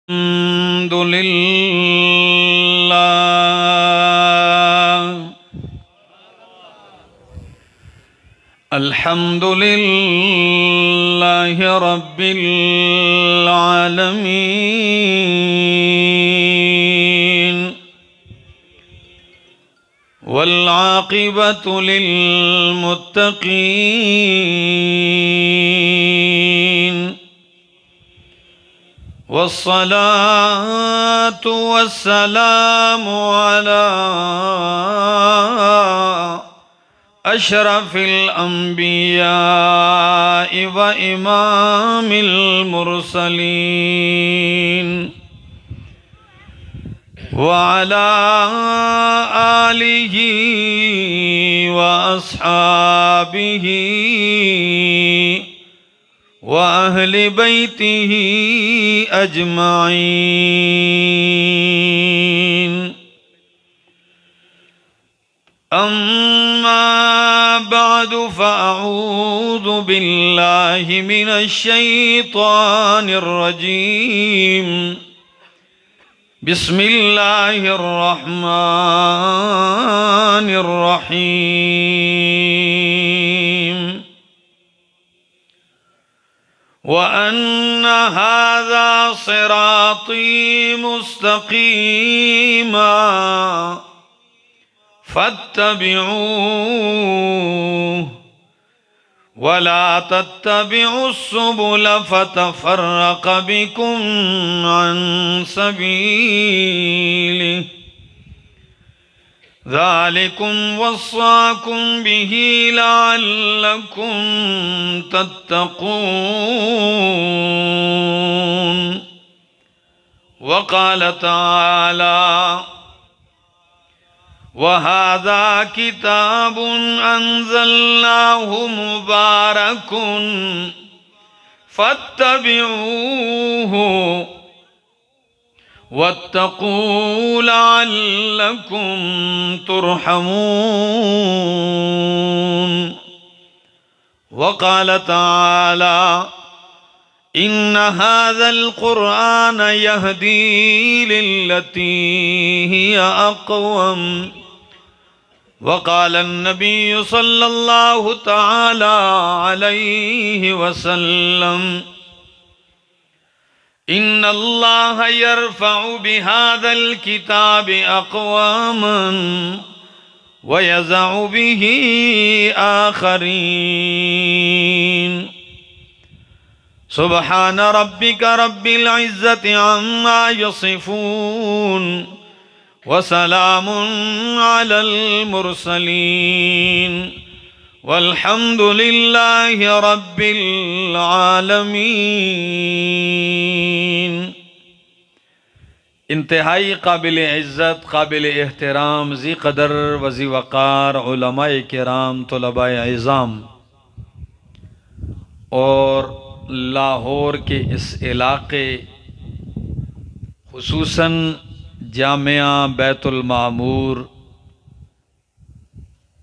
الحمد لله الحمد لله رب العالمين والعاقبة للمتقين والصلاة والسلام على أشرف الأنبياء وإمام المرسلين وعلى آله وأصحابه وأهل بيته أجمعين. أما بعد فأعوذ بالله من الشيطان الرجيم. بسم الله الرحمن الرحيم. وأن هذا صراطي مستقيما فاتبعوه ولا تتبعوا السبل فتفرق بكم عن سبيله ذلكم وصاكم به لعلكم تتقون. وقال تعالى: وهذا كتاب أنزلناه مبارك فاتبعوه واتقوا لعلكم ترحمون. وقال تعالى: إن هذا القرآن يهدي للتي هي أقوم. وقال النبي صلى الله تعالى عليه وسلم: إن الله يرفع بهذا الكتاب أقواما ويزع به آخرين. سبحان ربك رب العزة عما يصفون وسلام على المرسلين والحمد لله رب العالمين. انتہائی قابل عزت، قابل احترام، ذی قدر و ذی وقار علماء کرام، طلباء عظام اور لاہور کے اس علاقے خصوصاً جامعہ بیت المعمور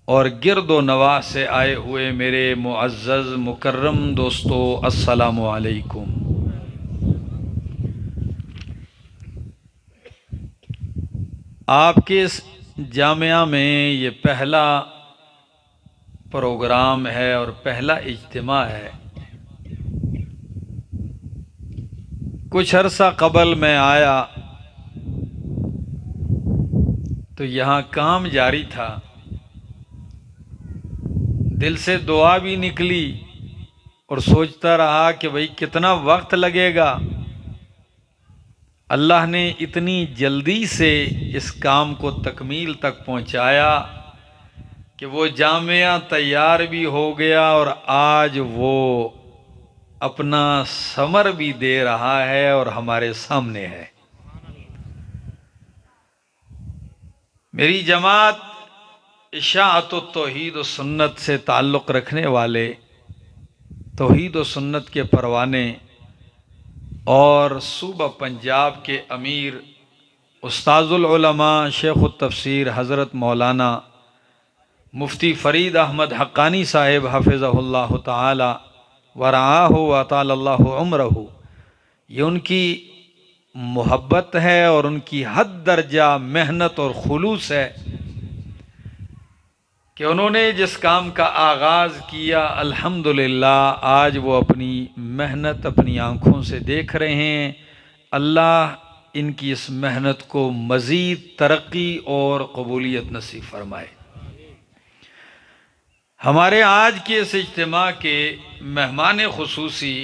اور گرد و نواح سے آئے ہوئے میرے معزز مکرم دوستو، السلام علیکم. آپ کے اس جامعہ میں یہ پہلا پروگرام ہے اور پہلا اجتماع ہے. کچھ عرصہ قبل میں آیا تو یہاں کام جاری تھا، دل سے دعا بھی نکلی اور سوچتا رہا کہ بھئی کتنا وقت لگے گا. اللہ نے اتنی جلدی سے اس کام کو تکمیل تک پہنچایا کہ وہ جامعہ تیار بھی ہو گیا اور آج وہ اپنا ثمر بھی دے رہا ہے اور ہمارے سامنے ہے. میری جماعت اشاعت التوحید و سنت سے تعلق رکھنے والے، توحید و سنت کے پروانے اور صوبہ پنجاب کے امیر استاذ العلماء شیخ التفسیر حضرت مولانا مفتی فرید احمد حقانی صاحب حفظہ اللہ تعالی ورعاہ و اطال اللہ عمرہ، یہ ان کی محبت ہے اور ان کی حد درجہ محنت اور خلوص ہے کہ انہوں نے جس کام کا آغاز کیا الحمدللہ آج وہ اپنی محنت اپنی آنکھوں سے دیکھ رہے ہیں۔ اللہ ان کی اس محنت کو مزید ترقی اور قبولیت نصیب فرمائے۔ ہمارے آج کے اس اجتماع کے مہمان خصوصی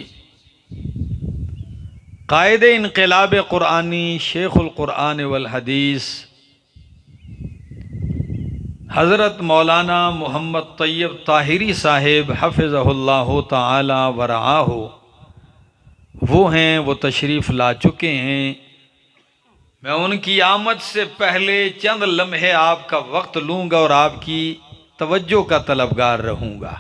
قائد انقلاب قرآنی شیخ القرآن والحدیث حضرت مولانا محمد طیب طاہری صاحب حفظہ اللہ تعالی ورعاہ وہ ہیں، وہ تشریف لا چکے ہیں۔ میں ان کی آمد سے پہلے چند لمحے آپ کا وقت لوں گا اور آپ کی توجہ کا طلبگار رہوں گا۔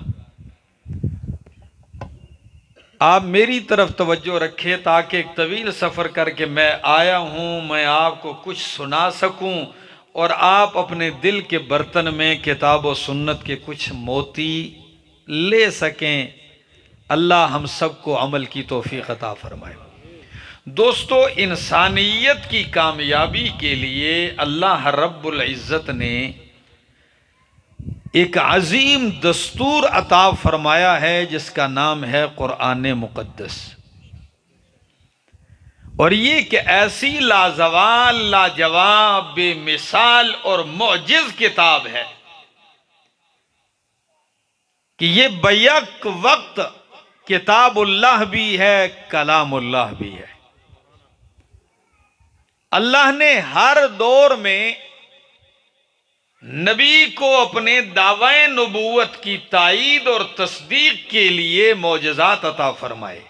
آپ میری طرف توجہ رکھیں تاکہ ایک طویل سفر کر کے میں آیا ہوں، میں آپ کو کچھ سنا سکوں اور آپ اپنے دل کے برتن میں کتاب و سنت کے کچھ موتی لے سکیں۔ اللہ ہم سب کو عمل کی توفیق عطا فرمائے۔ دوستو، انسانیت کی کامیابی کے لیے اللہ رب العزت نے ایک عظیم دستور عطا فرمایا ہے جس کا نام ہے قرآن مقدس، اور یہ کہ ایسی لازوال لاجواب بے مثال اور معجز کتاب ہے کہ یہ بیک وقت کتاب اللہ بھی ہے، کلام اللہ بھی ہے۔ اللہ نے ہر دور میں نبی کو اپنے دعوی نبوت کی تائید اور تصدیق کے لیے معجزات عطا فرمائے۔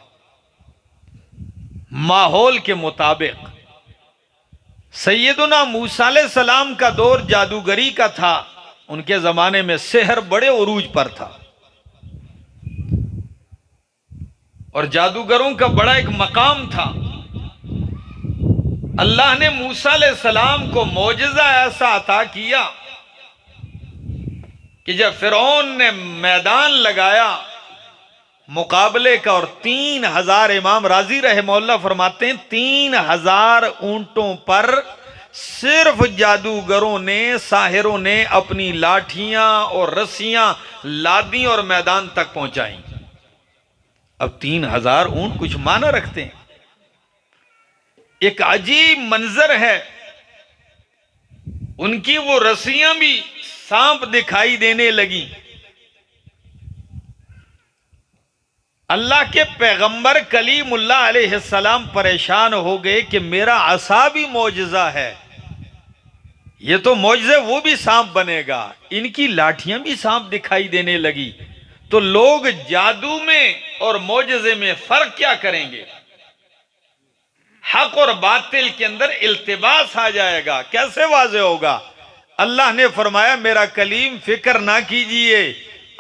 ماحول کے مطابق سیدنا موسیٰ علیہ السلام کا دور جادوگری کا تھا، ان کے زمانے میں سحر بڑے عروج پر تھا اور جادوگروں کا بڑا ایک مقام تھا۔ اللہ نے موسیٰ علیہ السلام کو معجزہ ایسا عطا کیا کہ جب فرعون نے میدان لگایا مقابلے کا اور 3000 امام راضی رحمہ اللہ فرماتے ہیں 3000 اونٹوں پر صرف جادوگروں نے ساحروں نے اپنی لاٹھیاں اور رسیاں لادیں اور میدان تک پہنچائیں۔ اب 3000 اونٹ کچھ معنی رکھتے ہیں، ایک عجیب منظر ہے۔ ان کی وہ رسیاں بھی سانپ دکھائی دینے لگی۔ اللہ کے پیغمبر کلیم اللہ علیہ السلام پریشان ہو گئے کہ میرا عصا بھی معجزہ ہے، یہ تو معجزہ وہ بھی سانپ بنے گا، ان کی لاٹھیاں بھی سانپ دکھائی دینے لگی، تو لوگ جادو میں اور معجزے میں فرق کیا کریں گے؟ حق اور باطل کے اندر التباس آ جائے گا، کیسے واضح ہوگا؟ اللہ نے فرمایا میرا کلیم فکر نہ کیجئے،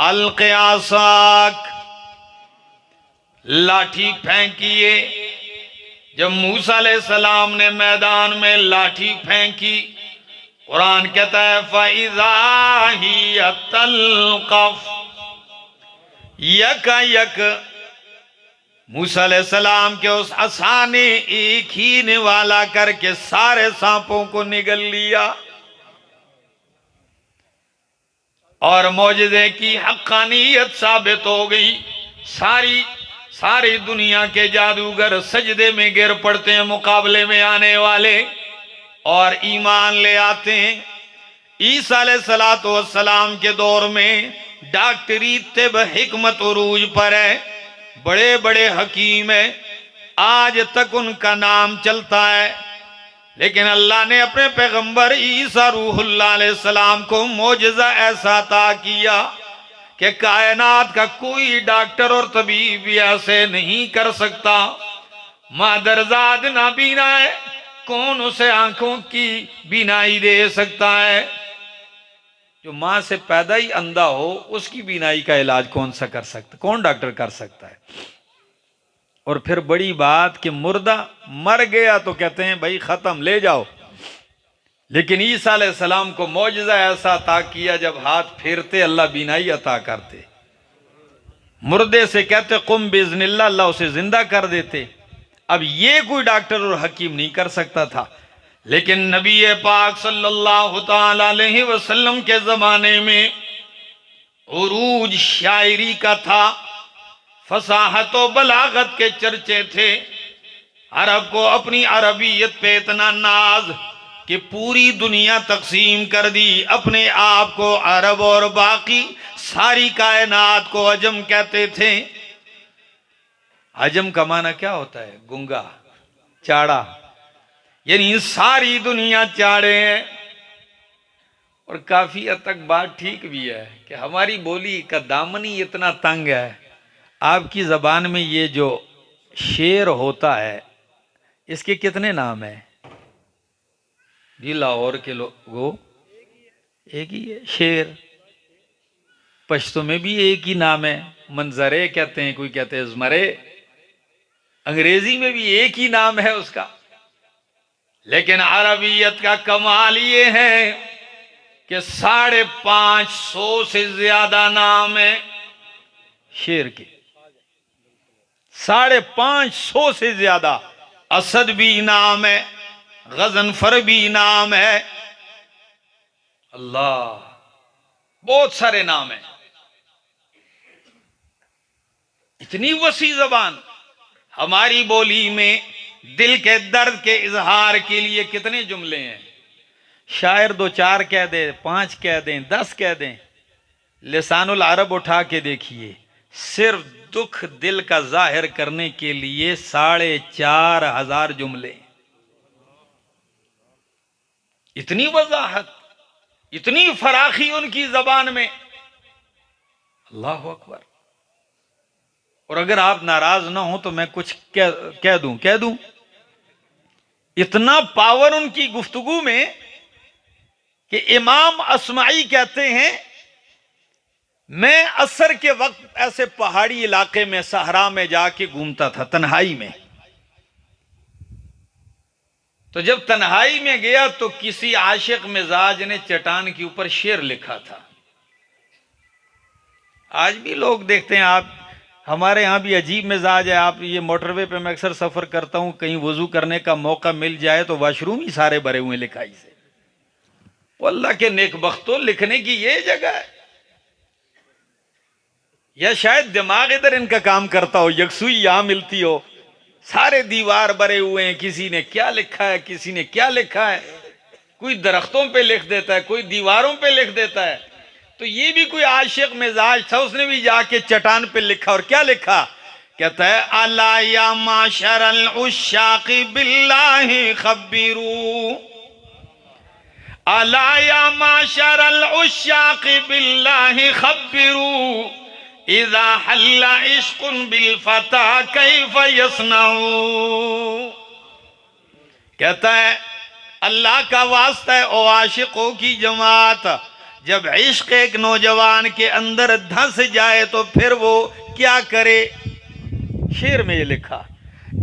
القی عصاک، لاٹھی پھینکیے۔ جب موسیٰ علیہ السلام نے میدان میں لاٹھی پھینکی، قرآن کہتا ہے فَإِذَا هِيَ تَلْقَفُ، یکا یک موسیٰ علیہ السلام کے اس عصا نے ایک ہی نوالا کر کے سارے سانپوں کو نگل لیا، اور معجزے کی حقانیت ثابت ہو گئی۔ ساری دنیا کے جادوگر سجدے میں گر پڑتے ہیں مقابلے میں آنے والے اور ایمان لے آتے ہیں۔ عیسیٰ علیہ السلام کے دور میں ڈاکٹری طب حکمت عروج پر ہے، بڑے بڑے حکیم ہیں، آج تک ان کا نام چلتا ہے، لیکن اللہ نے اپنے پیغمبر عیسیٰ روح اللہ علیہ السلام کو معجزہ ایسا عطا کیا کہ کائنات کا کوئی ڈاکٹر اور طبیب بھی ایسے نہیں کر سکتا۔ مادرزاد نابینا ہے، کون اسے آنکھوں کی بینائی دے سکتا ہے؟ جو ماں سے پیدا ہی اندھا ہو اس کی بینائی کا علاج کون سا کر سکتا، کون ڈاکٹر کر سکتا ہے؟ اور پھر بڑی بات کہ مردہ مر گیا تو کہتے ہیں بھائی ختم، لے جاؤ، لیکن عیسیٰ علیہ السلام کو معجزہ ایسا عطا کیا جب ہاتھ پھیرتے اللہ بینائی عطا کرتے، مردے سے کہتے قم باذن اللہ، اللہ اسے زندہ کر دیتے۔ اب یہ کوئی ڈاکٹر اور حکیم نہیں کر سکتا تھا، لیکن نبی پاک صلی اللہ تعالی علیہ وسلم کے زمانے میں عروج شاعری کا تھا، فصاحت و بلاغت کے چرچے تھے۔ عرب کو اپنی عربیت پہ اتنا ناز کہ پوری دنیا تقسیم کر دی، اپنے آپ کو عرب اور باقی ساری کائنات کو عجم کہتے تھے۔ عجم کا معنی کیا ہوتا ہے؟ گنگا، چاڑا، یعنی ساری دنیا چاڑے ہیں۔ اور کافی حد تک بات ٹھیک بھی ہے کہ ہماری بولی کا دامن ہی اتنا تنگ ہے۔ آپ کی زبان میں یہ جو شعر ہوتا ہے اس کے کتنے نام ہیں؟ جی لاہور کے لوگوں ایک ہی ہے شعر، پشتو میں بھی ایک ہی نام ہے، منظرے کہتے ہیں، کوئی کہتے ہیں زمرے، انگریزی میں بھی ایک ہی نام ہے اس کا۔ لیکن عربیت کا کمال یہ ہے کہ 550 سے زیادہ نام ہیں شعر کے، 550 سے زیادہ۔ اسد بھی نام ہے، غضنفر بھی نام ہے، اللہ، بہت سارے نام ہیں۔ اتنی وسیع زبان۔ ہماری بولی میں دل کے درد کے اظہار کے لیے کتنے جملے ہیں؟ شاعر 2-4 کہہ دیں، 5 کہہ دیں، 10 کہہ دیں، لسان العرب اٹھا کے دیکھیے، صرف دکھ دل کا ظاہر کرنے کے لیے 4,500 جملے۔ اتنی وضاحت، اتنی فراخی ان کی زبان میں، اللہ اکبر۔ اور اگر آپ ناراض نہ ہوں تو میں کچھ کہہ دوں، اتنا پاور ان کی گفتگو میں کہ امام اصمعی کہتے ہیں میں عصر کے وقت ایسے پہاڑی علاقے میں صحرا میں جا کے گھومتا تھا تنہائی میں، تو جب تنہائی میں گیا تو کسی عاشق مزاج نے چٹان کے اوپر شعر لکھا تھا۔ آج بھی لوگ دیکھتے ہیں، آپ ہمارے ہاں بھی عجیب مزاج ہے۔ آپ یہ موٹر وے پہ میں اکثر سفر کرتا ہوں، کہیں وضو کرنے کا موقع مل جائے تو واش روم ہی سارے بھرے ہوئے لکھائی سے۔ وہ اللہ کے نیک بختوں، لکھنے کی یہ جگہ ہے، یا شاید دماغ ادھر ان کا کام کرتا ہو، یکسوئی یہاں ملتی ہو، سارے دیوار بھرے ہوئے ہیں، کسی نے کیا لکھا ہے، کسی نے کیا لکھا ہے، کوئی درختوں پہ لکھ دیتا ہے، کوئی دیواروں پہ لکھ دیتا ہے۔ تو یہ بھی کوئی عاشق مزاج تھا، اس نے بھی جا کے چٹان پہ لکھا، اور کیا لکھا؟ کہتا ہے الا یا معشر العشاق باللہ خبروا، الا یا معشر العشاق باللہ خبروا، اذا حل عشق بالفتى کیف یصنع۔ کہتا ہے اللہ کا واسطہ ہے او عاشقوں کی جماعت، جب عشق ایک نوجوان کے اندر دھس جائے تو پھر وہ کیا کرے؟ شعر میں یہ لکھا۔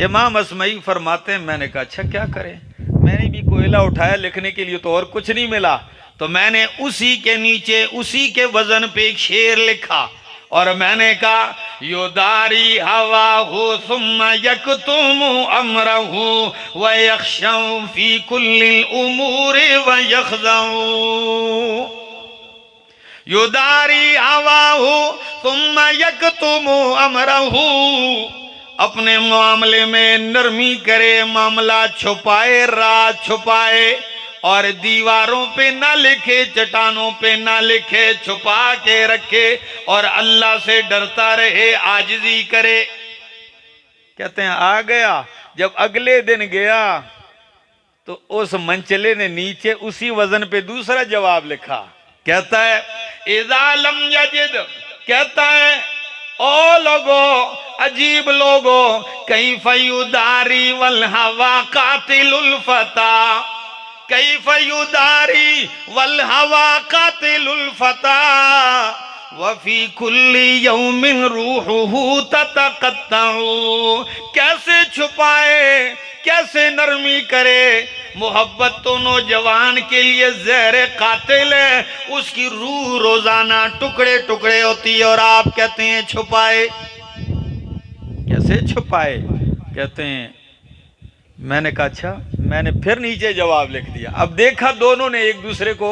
امام اصمعی فرماتے ہیں میں نے کہا اچھا کیا کریں، میں نے بھی کوئلہ اٹھایا لکھنے کے لیے تو اور کچھ نہیں ملا، تو میں نے اسی کے نیچے اسی کے وزن پہ ایک شعر لکھا، اور میں نے کہا یداری ہواہ ثم یکتم امرہ ویخشع فی کل الامور ویخضع، یداری ہواہ ثم یکتم امرہ، اپنے معاملے میں نرمی کرے، معاملہ چھپائے، راز چھپائے، اور دیواروں پہ نہ لکھے، چٹانوں پہ نہ لکھے، چھپا کے رکھے، اور اللہ سے ڈرتا رہے، عاجزی کرے۔ کہتے ہیں آ گیا، جب اگلے دن گیا تو اس منچلے نے نیچے اسی وزن پہ دوسرا جواب لکھا۔ کہتا ہے اذا لم یجد، کہتا ہے او لوگو، عجیب لوگو، کیف یداری والہوا قاتل الفتى، کیف یداری والہوا قاتل الفتى، وفی کل یوم روحہ تتقطع، کیسے چھپائے، کیسے نرمی کرے، محبت تو نوجوان کے لیے زہر قاتل ہے، اس کی روح روزانہ ٹکڑے ٹکڑے ہوتی ہے، اور آپ کہتے ہیں چھپائے۔ کیسے چھپائے؟ کہتے ہیں میں نے کہا اچھا. میں نے پھر نیچے جواب لکھ دیا. اب دیکھا دونوں نے ایک دوسرے کو.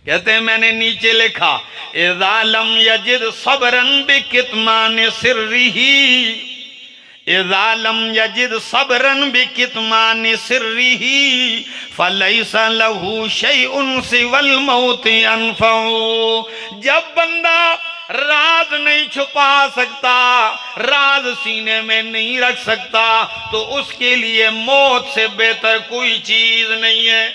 کہتے ہیں میں نے نیچے لکھا اذا لم یجد صبرا بکتمان سرہ، اذا لم یجد صبرا بکتمان سرہ فلیس لہ شیء سوی الموت انفع. جب بندہ راز نہیں چھپا سکتا، راز سینے میں نہیں رکھ سکتا، تو اس کے لیے موت سے بہتر کوئی چیز نہیں ہے.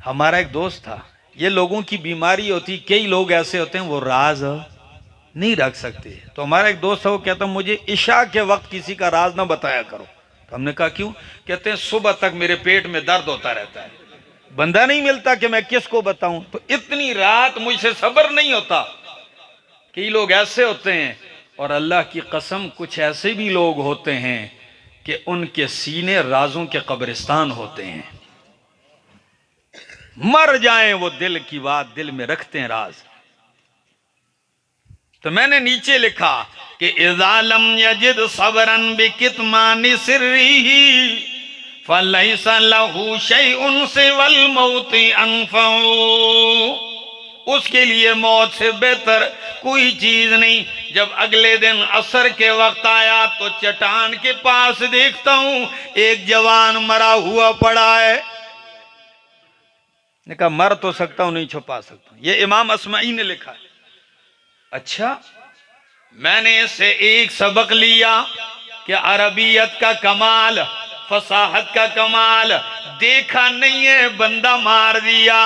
ہمارا ایک دوست تھا. یہ لوگوں کی بیماری ہوتی، کئی لوگ ایسے ہوتے ہیں وہ راز نہیں رکھ سکتے. تو ہمارا ایک دوست تھا، وہ کہتا مجھے عشاء کے وقت کسی کا راز نہ بتایا کرو. تو ہم نے کہا کیوں؟ کہتے ہیں صبح تک میرے پیٹ میں درد ہوتا رہتا ہے، بندہ نہیں ملتا کہ میں کس کو بتاؤں. تو اتنی رات مجھ سے صبر نہیں ہوتا. کئی لوگ ایسے ہوتے ہیں، اور اللہ کی قسم کچھ ایسے بھی لوگ ہوتے ہیں کہ ان کے سینے رازوں کے قبرستان ہوتے ہیں. مر جائیں وہ دل کی بات دل میں رکھتے ہیں راز. تو میں نے نیچے لکھا کہ اذا لم یجد صبرا بکتمان سرہ فلیس لہ شیء سوی الموت انفع. اس کے لیے موت سے بہتر کوئی چیز نہیں. جب اگلے دن عصر کے وقت آیا تو چٹان کے پاس دیکھتا ہوں ایک جوان مرا ہوا پڑا ہے. نے کہا مر تو سکتا ہوں، نہیں چھپا سکتا ہوں. یہ امام اصمعی نے لکھا ہے. اچھا، میں نے اس سے ایک سبق لیا کہ عربیت کا کمال، فصاحت کا کمال دیکھا نہیں ہے، بندہ مار دیا.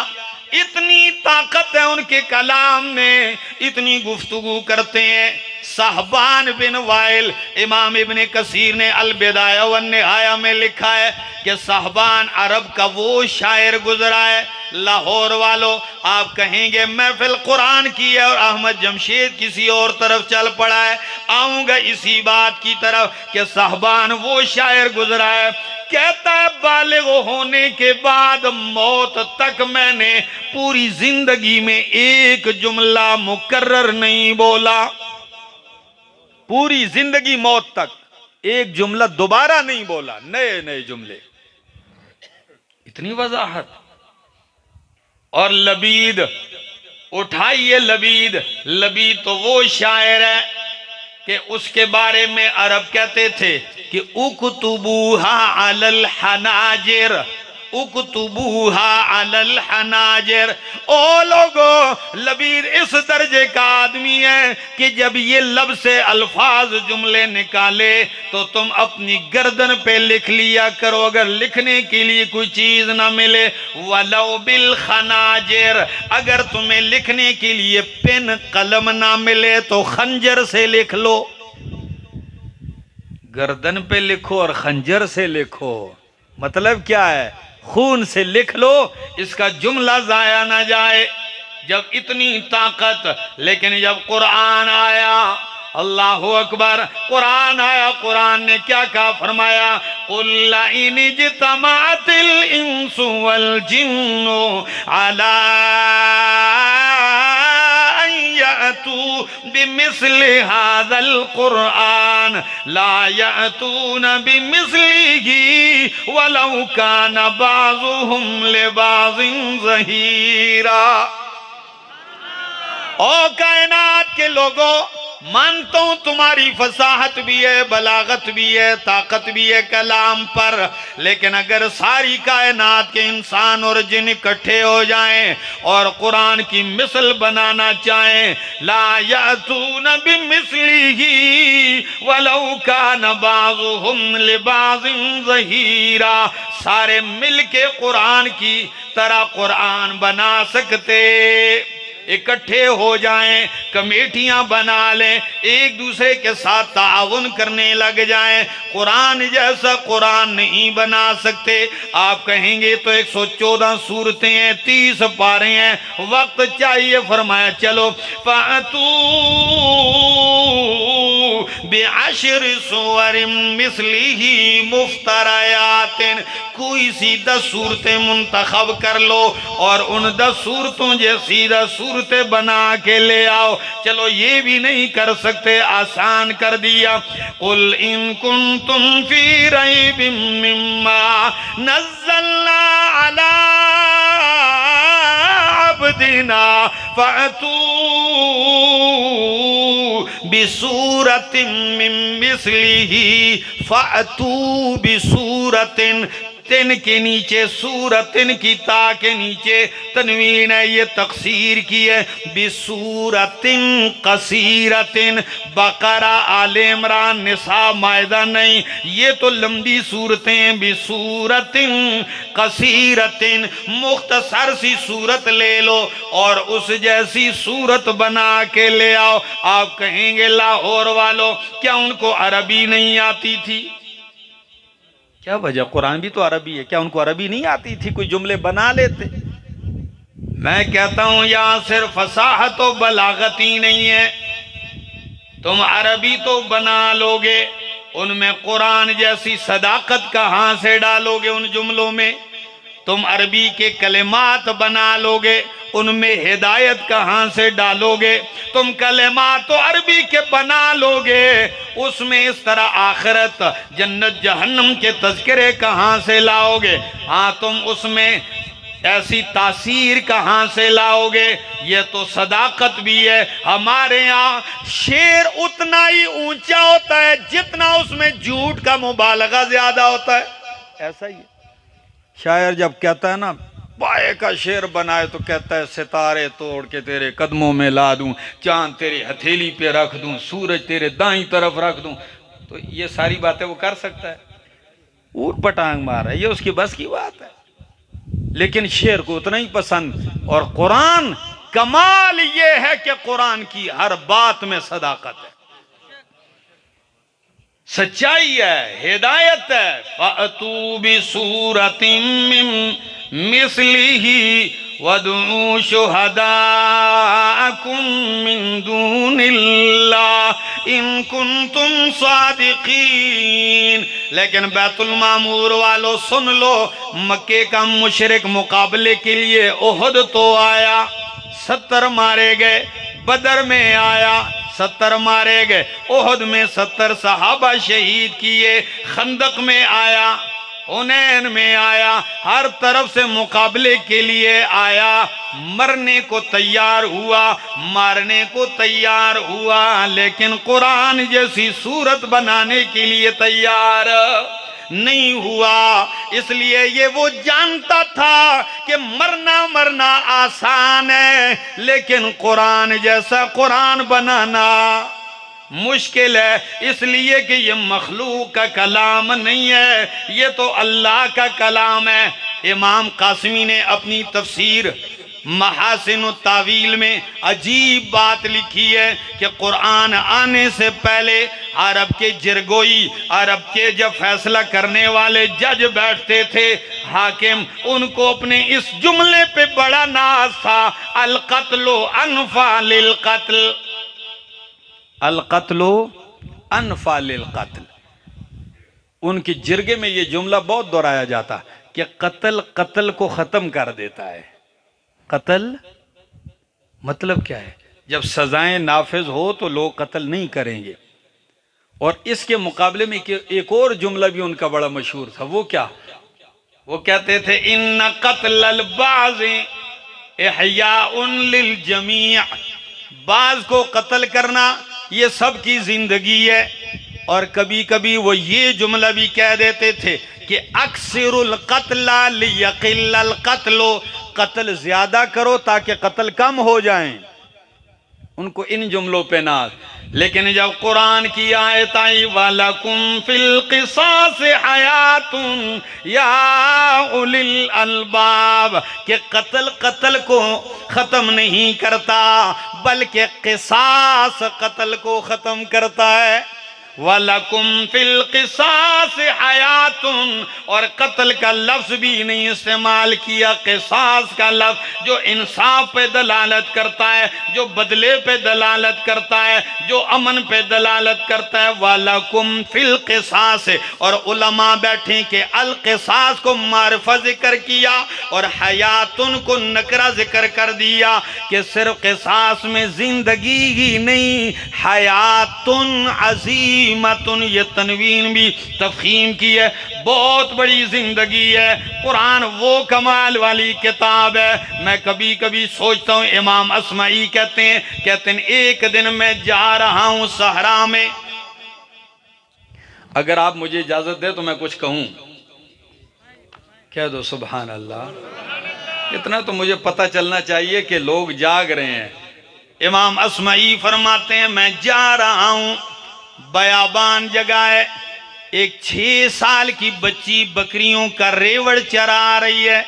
اتنی طاقت ہے ان کے کلام میں، اتنی گفتگو کرتے ہیں. صحبان بن وائل، امام ابن کثیر نے البدایہ والنہایہ میں لکھا ہے کہ صحبان عرب کا وہ شاعر گزرا ہے. لاہور والوں آپ کہیں گے محفل قرآن کی ہے اور احمد جمشید کسی اور طرف چل پڑا ہے. آؤں گا اسی بات کی طرف کہ صحبان وہ شاعر گزرا ہے. کہتا ہے بالغ ہونے کے بعد موت تک میں نے پوری زندگی میں ایک جملہ مکرر نہیں بولا. پوری زندگی موت تک ایک جملہ دوبارہ نہیں بولا، نئے نئے جملے. اتنی وضاحت. اور لبید اٹھائیے، لبید تو وہ شاعر ہے کہ اس کے بارے میں عرب کہتے تھے کہ اکتبوها علی الحناجر، اکتبوها علی الحناجر. او لوگو، لبید اس درجے کا آدمی ہے کہ جب یہ لب سے الفاظ جملے نکالے تو تم اپنی گردن پہ لکھ لیا کرو اگر لکھنے کے لیے کوئی چیز نہ ملے. وَلَوْ بِالْخَنَاجِرِ، اگر تمہیں لکھنے کے لیے پن قلم نہ ملے تو خنجر سے لکھ لو. گردن پہ لکھو اور خنجر سے لکھو. مطلب کیا ہے؟ خون سے لکھ لو، اس کا جملہ ضائع نہ جائے. جب اتنی طاقت، لیکن جب قرآن آیا، اللہ اکبر، قرآن آیا، قرآن نے کیا کہا؟ فرمایا قُلْ لَئِنِ اجْتَمَعَتِ الْإِنسُ وَالْجِنُّ عَلَىٰ أَن يَأْتُوا بِمِثْلِ هَذَا الْقُرْآنِ لَا يَأْتُونَ بِمِثْلِهِ وَلَوْ كَانَ بَعْضُهُمْ لِبَعْضٍ ظَهِيرًا. او کائنات کے لوگوں، مانتا ہوں تمہاری فصاحت بھی ہے، بلاغت بھی ہے، طاقت بھی ہے کلام پر، لیکن اگر ساری کائنات کے انسان اور جن اکٹھے ہو جائیں اور قرآن کی مثل بنانا چاہیں، لا یأتون بمثلہ ولو کان بعضهم لبعض ظہیرا. سارے مل کے قرآن کی طرح قرآن بنا سکتے، اکٹھے ہو جائیں، کمیٹیاں بنا لیں، ایک دوسرے کے ساتھ تعاون کرنے لگ جائیں، قرآن جیسا قرآن نہیں بنا سکتے. آپ کہیں گے تو 114 سورتیں ہیں، 30 پارے ہیں، وقت چاہیے. فرمایا چلو فَأْتُوا بعشر سور مثلہ مفتریات، کوئی سی 10 صورتیں منتخب کر لو اور ان 10 صورتوں جیسی 10 صورتیں بنا کے لے آؤ۔ چلو یہ بھی نہیں کر سکتے، آسان کر دیا، قل ان کنتم فی ریب مما نزلنا علی عبدنا فأتوا بسورة من مثله فأتوا بسورة، تن کے نیچے سورتن کی تا کے نیچے تنوین ہے، یہ تقصیر کی ہے، بسورتن قصیرتن، بقرہ آل عمران نساء مائدہ نہیں، یہ تو لمبی صورتیں، بسورتن قصیرتن، مختصر سی صورت لے لو اور اس جیسی صورت بنا کے لے آؤ۔ آپ کہیں گے لاہور والوں کیا ان کو عربی نہیں آتی تھی؟ کیا وجہ؟ قرآن بھی تو عربی ہے، کیا ان کو عربی نہیں آتی تھی؟ کوئی جملے بنا لیتے؟ میں کہتا ہوں یہاں صرف فصاحت و بلاغت ہی نہیں ہے، تم عربی تو بنا لوگے، ان میں قرآن جیسی صداقت کہاں سے ڈالو گے؟ ان جملوں میں تم عربی کے کلمات بنا لوگے، ان میں ہدایت کہاں سے ڈالو گے؟ تم کلمات تو عربی کے بنا لوگے، اس میں اس طرح آخرت جنت جہنم کے تذکرے کہاں سے لاؤ گے؟ ہاں تم اس میں ایسی تاثیر کہاں سے لاؤ گے؟ یہ تو صداقت بھی ہے۔ ہمارے ہاں شعر اتنا ہی اونچا ہوتا ہے جتنا اس میں جھوٹ کا مبالغہ زیادہ ہوتا ہے، ایسا ہی ہے۔ شاعر جب کہتا ہے نا پائے کا شعر بنائے تو کہتا ہے ستارے توڑ کے تیرے قدموں میں لا دوں، چاند تیرے ہتھیلی پہ رکھ دوں، سورج تیرے دائیں طرف رکھ دوں، تو یہ ساری باتیں وہ کر سکتا ہے؟ اوٹ پٹانگ مار ہے، یہ اس کی بس کی بات ہے۔ لیکن شعر کو اتنا ہی پسند، اور قرآن کمال یہ ہے کہ قرآن کی ہر بات میں صداقت ہے، سچائی ہے، ہدایت ہے۔ فَأْتُوا بِسُورَةٍ مِّن مِثْلِهِ وَادْعُوا شُهَدَاءَكُم مِّن دُونِ اللَّهِ إِن كُنتُمْ صَادِقِينَ۔ لیکن بیت المعمور والو سن لو، مکے کا مشرک مقابلے کے لیے احد تو آیا، 70 مارے گئے، بدر میں آیا 70 مارے گئے، احد میں 70 صحابہ شہید کیے، خندق میں آیا، حنین میں آیا، ہر طرف سے مقابلے کے لیے آیا، مرنے کو تیار ہوا، مارنے کو تیار ہوا، لیکن قرآن جیسی صورت بنانے کے لیے تیار نہیں ہوا۔ اس لیے یہ وہ جانتا تھا کہ مرنا آسان ہے، لیکن قرآن جیسا قرآن بنانا مشکل ہے، اس لیے کہ یہ مخلوق کا کلام نہیں ہے، یہ تو اللہ کا کلام ہے۔ امام قاسمی نے اپنی تفسیر محاسن التاویل میں عجیب بات لکھی ہے کہ قرآن آنے سے پہلے عرب کے جرگوئی، عرب کے جب فیصلہ کرنے والے جج بیٹھتے تھے، حاکم، ان کو اپنے اس جملے پہ بڑا ناز تھا، القتل انفع للقتل، القتل انفع للقتل۔ ان کی جرگے میں یہ جملہ بہت دہرایا جاتا کہ قتل قتل کو ختم کر دیتا ہے۔ قتل مطلب کیا ہے؟ جب سزائیں نافذ ہو تو لوگ قتل نہیں کریں گے۔ اور اس کے مقابلے میں ایک اور جملہ بھی ان کا بڑا مشہور تھا، وہ کیا؟ وہ کہتے تھے ان قتل البعض احیاء للجمیع، بعض کو قتل کرنا یہ سب کی زندگی ہے۔ اور کبھی کبھی وہ یہ جملہ بھی کہہ دیتے تھے کہ اکثر القتل لیقل القتل، قتل زیادہ کرو تاکہ قتل کم ہو جائیں، ان کو ان جملوں پہ ناز۔ لیکن جب قرآن کی آیت آئی وَلَكُمْ فِي الْقِصَاصِ حَيَاتٌ يَا أُولِي الْأَلْبَابِ، کہ قتل کو ختم نہیں کرتا بلکہ قصاص قتل کو ختم کرتا ہے۔ وَلَكُمْ فِي الْقِصَاصِ حَيَاتٌ، اور قتل کا لفظ بھی نہیں استعمال کیا، قصاص کا لفظ جو انصاف پہ دلالت کرتا ہے، جو بدلے پہ دلالت کرتا ہے، جو امن پہ دلالت کرتا ہے۔ وَلَكُمْ فِي الْقِصَاصِ، اور علماء بیٹھیں کہ القصاص کو معرفہ ذکر کیا اور حیاتن کو نکرہ ذکر کر دیا کہ صرف قصاص میں زندگی ہی نہیں، حیاتن عظیمتن، یہ تنوین بھی تفخیم کی ہے، بہت بڑی زندگی ہے۔ قرآن وہ کمال والی کتاب ہے۔ میں کبھی کبھی سوچتا ہوں، امام اصمعی کہتے ہیں ایک دن میں جا رہا ہوں صحرا میں، اگر آپ مجھے اجازت دے تو میں کچھ کہوں، کہہ دو سبحان اللہ۔ اتنا تو مجھے پتہ چلنا چاہیے کہ لوگ جاگ رہے ہیں۔ امام اصمعی فرماتے ہیں میں جا رہا ہوں، بیابان جگہ ہے، ایک 6 سال کی بچی بکریوں کا ریوڑ چرا رہی ہے۔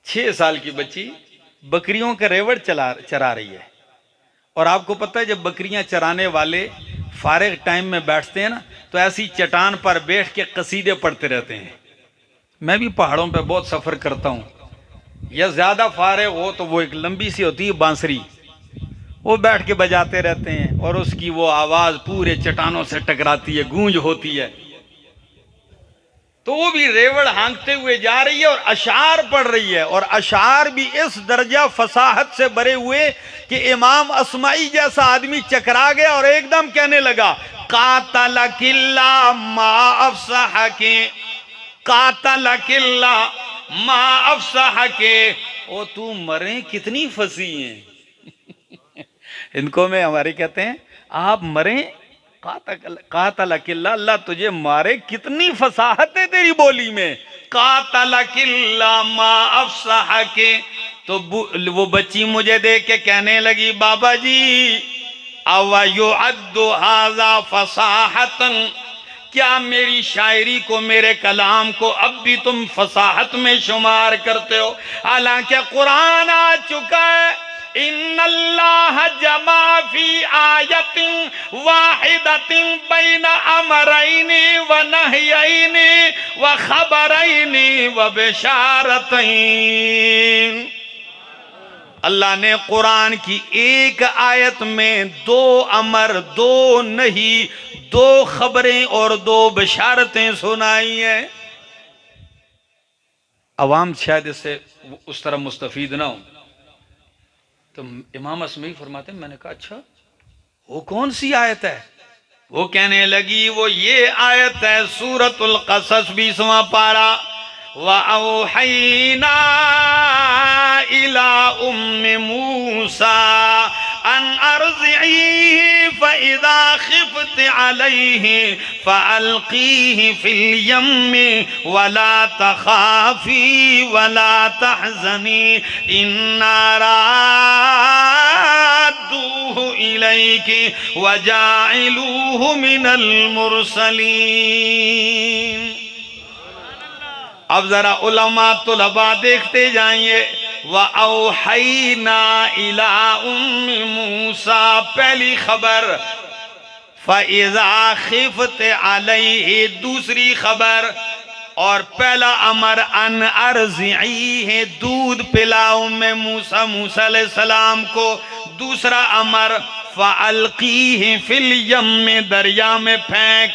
6 سال کی بچی بکریوں کا ریوڑ چرا رہی ہے، اور آپ کو پتہ ہے جب بکریاں چرانے والے فارغ ٹائم میں بیٹھتے ہیں نا تو ایسی چٹان پر بیٹھ کے قصیدے پڑھتے رہتے ہیں۔ میں بھی پہاڑوں پہ بہت سفر کرتا ہوں، یا زیادہ فارغ ہو تو وہ ایک لمبی سی ہوتی ہے بانسری، وہ بیٹھ کے بجاتے رہتے ہیں اور اس کی وہ آواز پورے چٹانوں سے ٹکراتی ہے، گونج ہوتی ہے، تو وہ بھی ریوڑ ہانکتے ہوئے جا رہی ہے اور اشعار پڑھ رہی ہے، اور اشعار بھی اس درجہ فصاحت سے بھرے ہوئے کہ امام اصمعی جیسا آدمی چکرا گیا اور ایک دم کہنے لگا قاتلک اللہ ما افصحک، قاتلک اللہ ما افصحک، او تو مریں کتنی فصیح ہیں۔ ان کو میں ہمارے کہتے ہیں آپ مریں قاتلک اللہ، اللہ تجھے مارے، کتنی فصاحت ہے تیری بولی میں، قاتلک اللہ ما افصحک۔ تو وہ بچی مجھے دیکھ کے کہنے لگی بابا جی او یعد ھذا فصاحتا، کیا میری شاعری کو، میرے کلام کو اب بھی تم فصاحت میں شمار کرتے ہو؟ حالانکہ قرآن آ چکا ہے ان اللہ جمع فی آیت واحدت بین امرین و نہیین و خبرین و بشارتین۔ اللہ نے قرآن کی ایک آیت میں 2 امر، 2 نہی، 2 خبریں اور 2 بشارتیں سنائی ہیں۔ عوام شاید اس سے اس طرح مستفید نہ ہو، تو امام اصمعی فرماتے ہیں میں نے کہا اچھا وہ کون سی آیت ہے؟ وہ کہنے لگی وہ یہ آیت ہے سورۃ القصص 20واں پارہ، وَأَوْحَيْنَا إِلَىٰ أُمِّ مُوسَىٰ أَنْ أَرْضِعِيهِ فَإِذَا خِفْتِ عَلَيْهِ فَأَلْقِيهِ فِي الْيَمِّ وَلَا تَخَافِي وَلَا تَحْزَنِي إِنَّا رَادُّوهُ إِلَيْكِ وَجَاعِلُوهُ مِنَ الْمُرْسَلِينَ۔ اب ذرا علماء طلباء دیکھتے جائیے، وَأَوْحَيْنَا إِلَىٰ أُمِّ مُوسَىٰ پہلی خبر، فَإِذَا خِفْتِ عَلَيْهِ دوسری خبر، اور پہلا امر ان ارضعیہ دودھ پلاؤ میں موسیٰ علیہ السلام کو، دوسرا امر فَأَلْقِيهِ فِي الْيَمِّ دریا میں پھینک،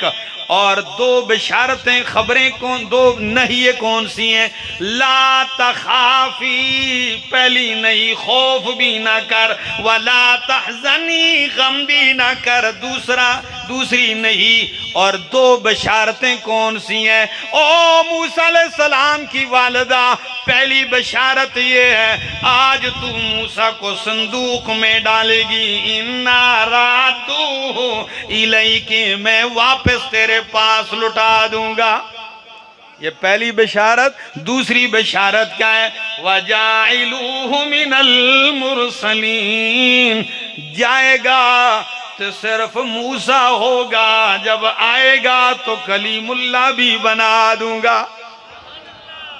اور 2 بشارتیں خبریں 2 نہیے کون سی ہیں؟ لا تخافی پہلی نہیں، خوف بھی نہ کر، ولا تحزنی غم بھی نہ کر دوسری نہیں، اور 2 بشارتیں کون سی ہیں؟ او موسیٰ علیہ السلام کی والدہ، پہلی بشارت یہ ہے آج تو موسیٰ کو صندوق میں ڈالے گی، اِنَّا رَادُّوهُ إِلَيْكِ میں واپس تیرے پاس لٹا دوں گا۔ یہ پہلی بشارت۔ دوسری بشارت کیا ہے؟ وَجَاعِلُوهُ مِنَ الْمُرْسَلِينَ جائے گا تو صرف موسیٰ ہوگا، جب آئے گا تو کلیم اللہ بھی بنا دوں گا۔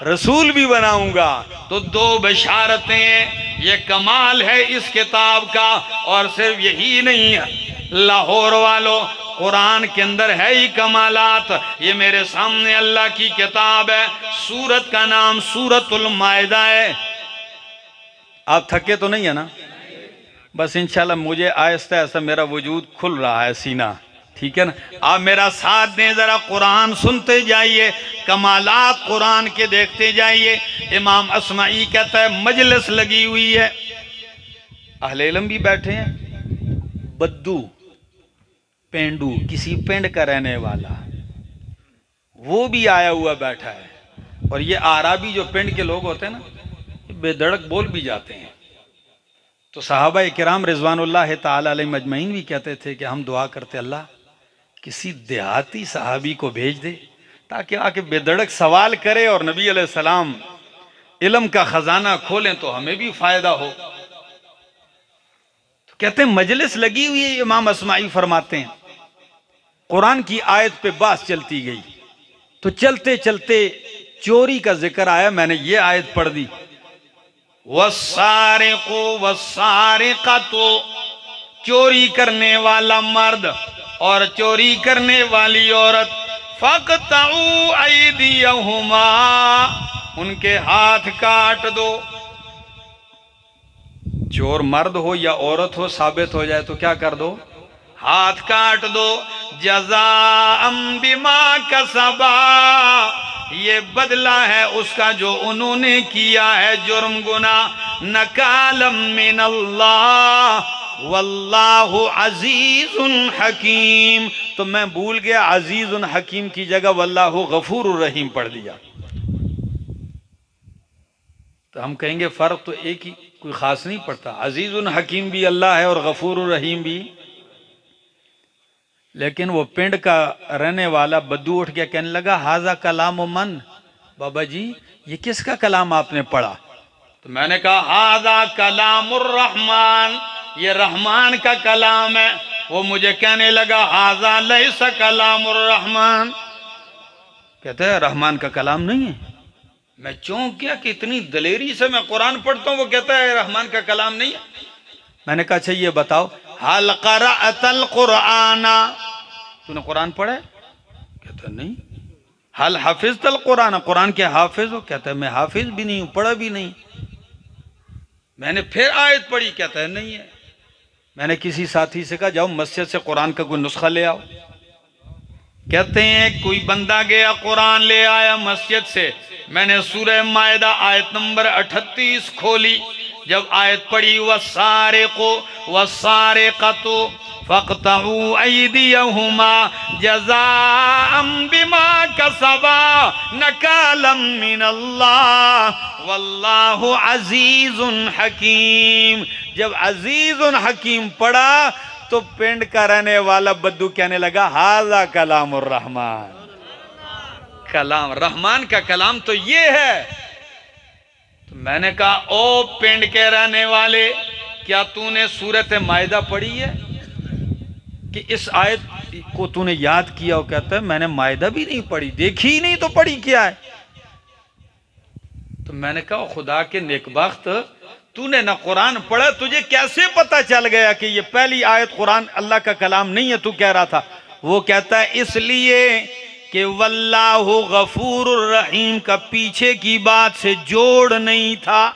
رسول بھی بناؤں گا۔ تو دو بشارتیں ہیں، یہ کمال ہے اس کتاب کا۔ اور صرف یہی نہیں ہے لاہور والوں، قرآن کے اندر ہے ہی کمالات۔ یہ میرے سامنے اللہ کی کتاب ہے، سورت کا نام سورۃ المائدہ ہے۔ آپ تھکے تو نہیں ہے نا؟ بس انشاءاللہ مجھے آہستہ آہستہ میرا وجود کھل رہا ہے، سینہ، ٹھیک ہے نا؟ آپ میرا ساتھ دیں، ذرا قرآن سنتے جائیے، کمالات قرآن کے دیکھتے جائیے۔ امام اصمعی کہتا ہے مجلس لگی ہوئی ہے، اہل علم بھی بیٹھے ہیں، بدو پینڈو کسی پینڈ کا رہنے والا وہ بھی آیا ہوا بیٹھا ہے، اور یہ آرابی جو پینڈ کے لوگ ہوتے ہیں نا، بے دڑک بول بھی جاتے ہیں۔ تو صحابہ کرام رضوان اللہ تعالی علیہ مجمعین بھی کہتے تھے کہ ہم دعا کرتے اللہ کسی دیہاتی صحابی کو بھیج دے تاکہ آ کے بے دڑک سوال کرے اور نبی علیہ السلام علم کا خزانہ کھولیں تو ہمیں بھی فائدہ ہو۔ تو کہتے ہیں مجلس لگی ہوئی ہے، امام اصمعی فرماتے ہیں قرآن کی آیت پہ بات چلتی گئی، تو چلتے چلتے چوری کا ذکر آیا، میں نے یہ آیت پڑھ دی، وَالسَّارِقُ وَالسَّارِقَةُ، چوری کرنے والا مرد اور چوری کرنے والی عورت، فَاقْطَعُوا أَيْدِيَهُمَا، ان کے ہاتھ کاٹ دو۔ چور مرد ہو یا عورت ہو ثابت ہو جائے تو کیا کر دو؟ ہاتھ کاٹ دو۔ جزاء بما کسبا، یہ بدلہ ہے اس کا جو انہوں نے کیا ہے جرم گناہ، نکالا من اللہ واللہ عزیز حکیم۔ تو میں بھول گیا عزیز حکیم کی جگہ واللہ غفور الرحیم پڑھ دیا۔ تو ہم کہیں گے فرق تو ایک ہی، کوئی خاص نہیں پڑتا، عزیز حکیم بھی اللہ ہے اور غفور الرحیم بھی۔ لیکن وہ پنڈ کا رہنے والا بدو اٹھ گیا، کہنے لگا ہاذا کلام من، بابا جی یہ کس کا کلام آپ نے پڑھا؟ تو میں نے کہا ہاذا کلام الرحمن، یہ رحمان کا کلام ہے۔ وہ مجھے کہنے لگا ہاذا لیس کلام الرحمن، کہتا ہے رحمان کا کلام نہیں ہے۔ میں چونک گیا کہ اتنی دلیری سے میں قرآن پڑھتا ہوں، وہ کہتا ہے رحمان کا کلام نہیں ہے۔ میں نے کہا اچھا یہ بتاؤ حل قرأت القرآن، تو نے قرآن پڑھا ہے؟ کہتا ہے نہیں۔ حل حفظت القرآن، قرآن کے حافظ ہو؟ کہتا ہے میں حافظ بھی نہیں ہوں، پڑھا بھی نہیں۔ میں نے پھر آیت پڑھی، کہتا ہے نہیں ہے۔ میں نے کسی ساتھی سے کہا جاؤ مسجد سے قرآن کا کوئی نسخہ لے آؤ۔ کہتے ہیں کوئی بندہ گیا قرآن لے آیا مسجد سے، میں نے سورہ مائدہ آیت نمبر 38 کھولی، جب آیت پڑھی وَالسَّارِقُ وَالسَّارِقَةُ فَاقْطَعُوا أَيْدِيَهُمَا جَزَاءً بِمَا كَسَبَا نَكَالًا مِّنَ اللَّهِ وَاللَّهُ عَزِيزٌ حَكِيمٌ۔ جب عزیز حکیم پڑھا تو پنڈ کا رہنے والا بدو کہنے لگا ہاذا کلام الرحمن، کلام رحمان کا کلام تو یہ ہے۔ تو میں نے کہا او پنڈ کے رہنے والے، کیا تو نے سورۃ مائدہ پڑھی ہے کہ اس آیت کو تو نے یاد کیا؟ وہ کہتا ہے میں نے مائدہ بھی نہیں پڑھی، دیکھی ہی نہیں تو پڑھی کیا ہے؟ تو میں نے کہا خدا کے نیکبخت، تو نے نہ قرآن پڑھا، تجھے کیسے پتا چل گیا کہ یہ پہلی آیت قرآن اللہ کا کلام نہیں ہے؟ تو کہہ رہا تھا، وہ کہتا ہے اس لیے کہ واللہ غفور الرحیم کا پیچھے کی بات سے جوڑ نہیں تھا۔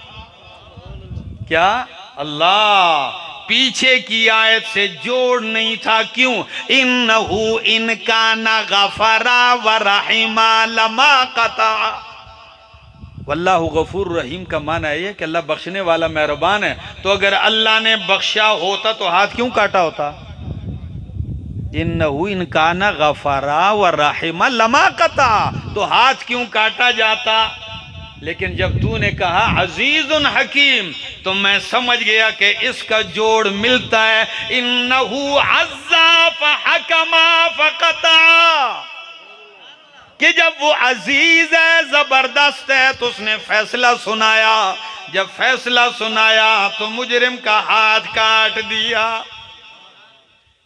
کیا؟ اللہ پیچھے کی آیت سے جوڑ نہیں تھا، کیوں؟ انہو ان کان غفرا ورحما لما قطع۔ واللہ غفور رحیم کا معنی ہے کہ اللہ بخشنے والا مہربان ہے، تو اگر اللہ نے بخشا ہوتا تو ہاتھ کیوں کاٹا ہوتا؟ انہو ان کان غفرا ورحما لما قطع، تو ہاتھ کیوں کاٹا جاتا؟ لیکن جب تو نے کہا عزیز حکیم تو میں سمجھ گیا کہ اس کا جوڑ ملتا ہے، انہو عزا فحکما فقطع، کہ جب وہ عزیز ہے زبردست ہے تو اس نے فیصلہ سنایا، جب فیصلہ سنایا تو مجرم کا ہاتھ کاٹ دیا۔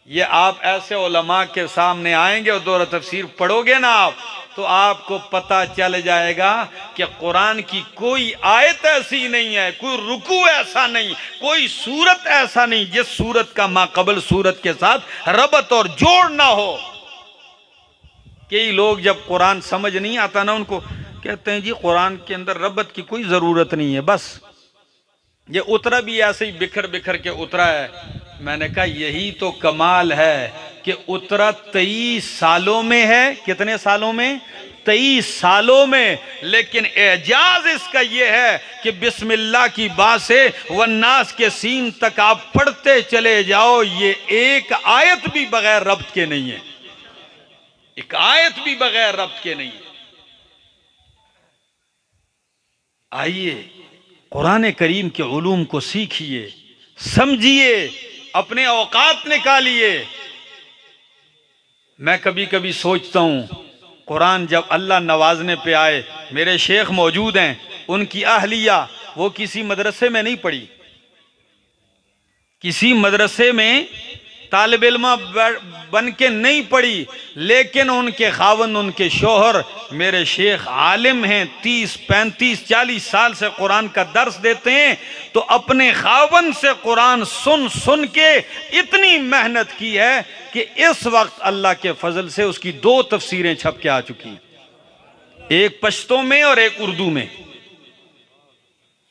یہ آپ ایسے علماء کے سامنے آئیں گے اور دورہ تفسیر پڑھو گے نا آپ، تو آپ کو پتہ چل جائے گا کہ قرآن کی کوئی آیت ایسی نہیں ہے، کوئی رکوع ایسا نہیں، کوئی سورت ایسا نہیں جس سورت کا ما قبل سورت کے ساتھ ربط اور جوڑ نہ ہو۔ کئی لوگ جب قرآن سمجھ نہیں آتا نا، ان کو کہتے ہیں جی قرآن کے اندر ربط کی کوئی ضرورت نہیں ہے، بس یہ اترا بھی ایسے ہی بکھر بکھر کے اترا ہے۔ میں نے کہا یہی تو کمال ہے کہ اترا 23 سالوں میں ہے۔ کتنے سالوں میں؟ 23 سالوں میں، لیکن اعجاز اس کا یہ ہے کہ بسم اللہ کی با سے والناس کے سین تک آپ پڑھتے چلے جاؤ، یہ ایک آیت بھی بغیر ربط کے نہیں ہے، ایک آیت بھی بغیر ربط کے نہیں ہے۔ آئیے قرآن کریم کے علوم کو سیکھیے، سمجھیے، اپنے اوقات نکالیے۔ میں کبھی کبھی سوچتا ہوں قرآن جب اللہ نوازنے پہ آئے، میرے شیخ موجود ہیں، ان کی اہلیہ وہ کسی مدرسے میں نہیں پڑھی، کسی مدرسے میں طالب علم بن کے نہیں پڑھی، لیکن ان کے خاوند، ان کے شوہر میرے شیخ عالم ہیں، 30 35 40 سال سے قرآن کا درس دیتے ہیں، تو اپنے خاوند سے قرآن سن سن کے اتنی محنت کی ہے کہ اس وقت اللہ کے فضل سے اس کی 2 تفسیریں چھپ کے آ چکی ہیں، ایک پشتو میں اور ایک اردو میں۔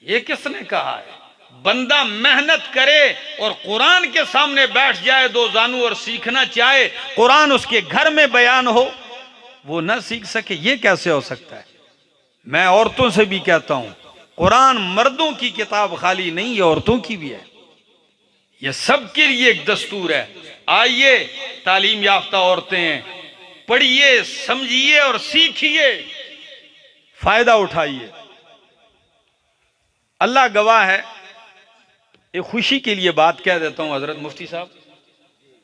یہ کس نے کہا ہے؟ بندہ محنت کرے اور قرآن کے سامنے بیٹھ جائے 2 زانو اور سیکھنا چاہے، قرآن اس کے گھر میں بیان ہو، وہ نہ سیکھ سکے، یہ کیسے ہو سکتا ہے؟ میں عورتوں سے بھی کہتا ہوں قرآن مردوں کی کتاب خالی نہیں، یہ عورتوں کی بھی ہے، یہ سب کے لیے ایک دستور ہے۔ آئیے تعلیم یافتہ عورتیں ہیں، پڑھیے، سمجھیے اور سیکھیے، فائدہ اٹھائیے۔ اللہ گواہ ہے، ایک خوشی کے لیے بات کہہ دیتا ہوں، حضرت مفتی صاحب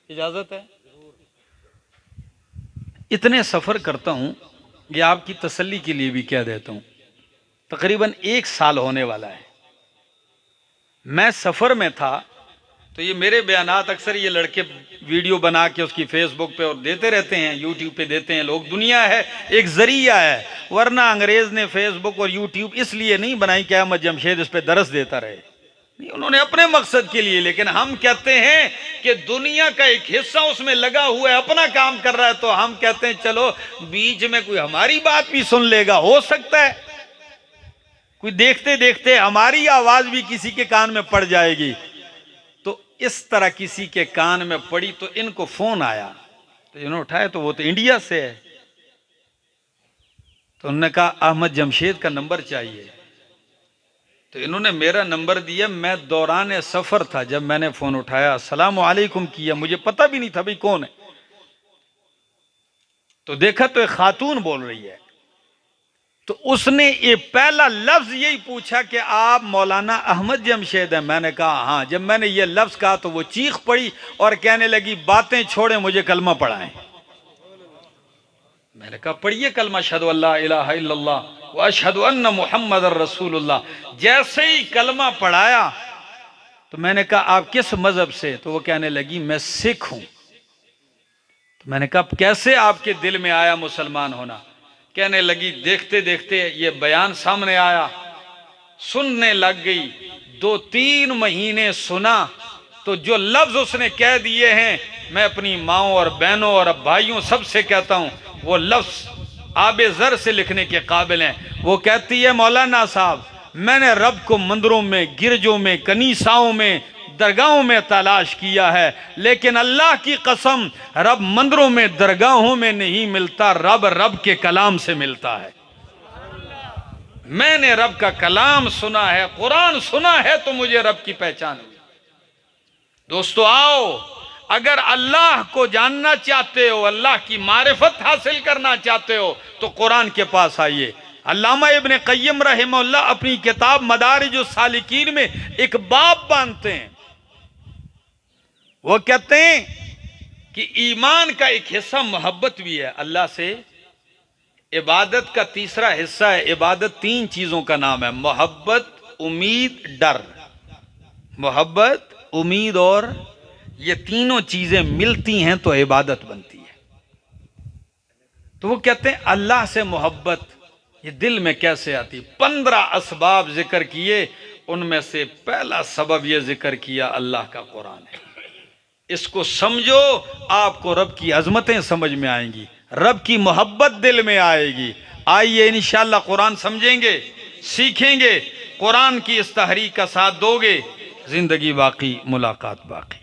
اجازت ہے؟ اتنے سفر کرتا ہوں، یہ آپ کی تسلی کے لیے بھی کہہ دیتا ہوں، تقریباً 1 سال ہونے والا ہے۔ میں سفر میں تھا تو یہ میرے بیانات اکثر یہ لڑکے ویڈیو بنا کے اس کی فیس بک پہ اور دیتے رہتے ہیں، یوٹیوب پہ دیتے ہیں لوگ، دنیا ہے ایک ذریعہ ہے، ورنہ انگریز نے فیس بک اور یوٹیوب اس لیے نہیں بنائی کہ احمد جمشید اس پہ درس دیتا رہے، نہیں، انہوں نے اپنے مقصد کے لیے، لیکن ہم کہتے ہیں کہ دنیا کا ایک حصہ اس میں لگا ہوا ہے، اپنا کام کر رہا ہے، تو ہم کہتے ہیں چلو بیچ میں کوئی ہماری بات بھی سن لے گا، ہو سکتا ہے کوئی دیکھتے دیکھتے ہماری آواز بھی کسی کے کان میں پڑ جائے گی۔ تو اس طرح کسی کے کان میں پڑی تو ان کو فون آیا، تو انہوں نے اٹھایا تو وہ تو انڈیا سے ہے، تو انہوں نے کہا احمد جمشید کا نمبر چاہیے، تو انہوں نے میرا نمبر دیا۔ میں دوران سفر تھا، جب میں نے فون اٹھایا السلام علیکم کیا، مجھے پتہ بھی نہیں تھا بھئی کون ہے، تو دیکھا تو ایک خاتون بول رہی ہے، تو اس نے یہ پہلا لفظ یہی پوچھا کہ آپ مولانا احمد جمشید ہیں؟ میں نے کہا ہاں۔ جب میں نے یہ لفظ کہا تو وہ چیخ پڑی اور کہنے لگی باتیں چھوڑیں، مجھے کلمہ پڑھائیں۔ میں نے کہا پڑھیے کلمہ، اشہد ان لا الہ الا اللہ واشہد ان محمد رسول اللہ۔ جیسے ہی کلمہ پڑھایا تو میں نے کہا آپ کس مذہب سے؟ تو وہ کہنے لگی میں سکھ ہوں۔ تو میں نے کہا کیسے آپ کے دل میں آیا مسلمان ہونا؟ کہنے لگی دیکھتے دیکھتے یہ بیان سامنے آیا، سننے لگ گئی، 2-3 مہینے سنا، تو جو لفظ اس نے کہہ دیے ہیں میں اپنی ماؤں اور بہنوں اور بھائیوں سب سے کہتا ہوں، وہ لفظ آب زر سے لکھنے کے قابل ہیں۔ وہ کہتی ہے مولانا صاحب میں نے رب کو مندروں میں، گرجوں میں، کنیساؤں میں، درگاہوں میں تلاش کیا ہے، لیکن اللہ کی قسم رب مندروں میں، درگاہوں میں نہیں ملتا، رب کے کلام سے ملتا ہے۔ میں نے رب کا کلام سنا ہے، قرآن سنا ہے، تو مجھے رب کی پہچان ہوئی۔ دوستو آؤ، اگر اللہ کو جاننا چاہتے ہو، اللہ کی معرفت حاصل کرنا چاہتے ہو، تو قرآن کے پاس آئیے۔ علامہ ابن قیم رحمہ اللہ اپنی کتاب مدارج السالکین میں ایک باب باندھتے ہیں، وہ کہتے ہیں کہ ایمان کا ایک حصہ محبت بھی ہے اللہ سے، عبادت کا تیسرا حصہ ہے، عبادت 3 چیزوں کا نام ہے، محبت، امید، ڈر۔ محبت، امید اور یہ تینوں چیزیں ملتی ہیں تو عبادت بنتی ہے۔ تو وہ کہتے ہیں اللہ سے محبت یہ دل میں کیسے آتی؟ 15 اسباب ذکر کیے، ان میں سے پہلا سبب یہ ذکر کیا اللہ کا قرآن ہے۔ اس کو سمجھو، آپ کو رب کی عظمتیں سمجھ میں آئیں گی، رب کی محبت دل میں آئے گی۔ آئیے انشاءاللہ قرآن سمجھیں گے، سیکھیں گے، قرآن کی اس تحریک کا ساتھ دو گے، زندگی باقی، ملاقات باقی۔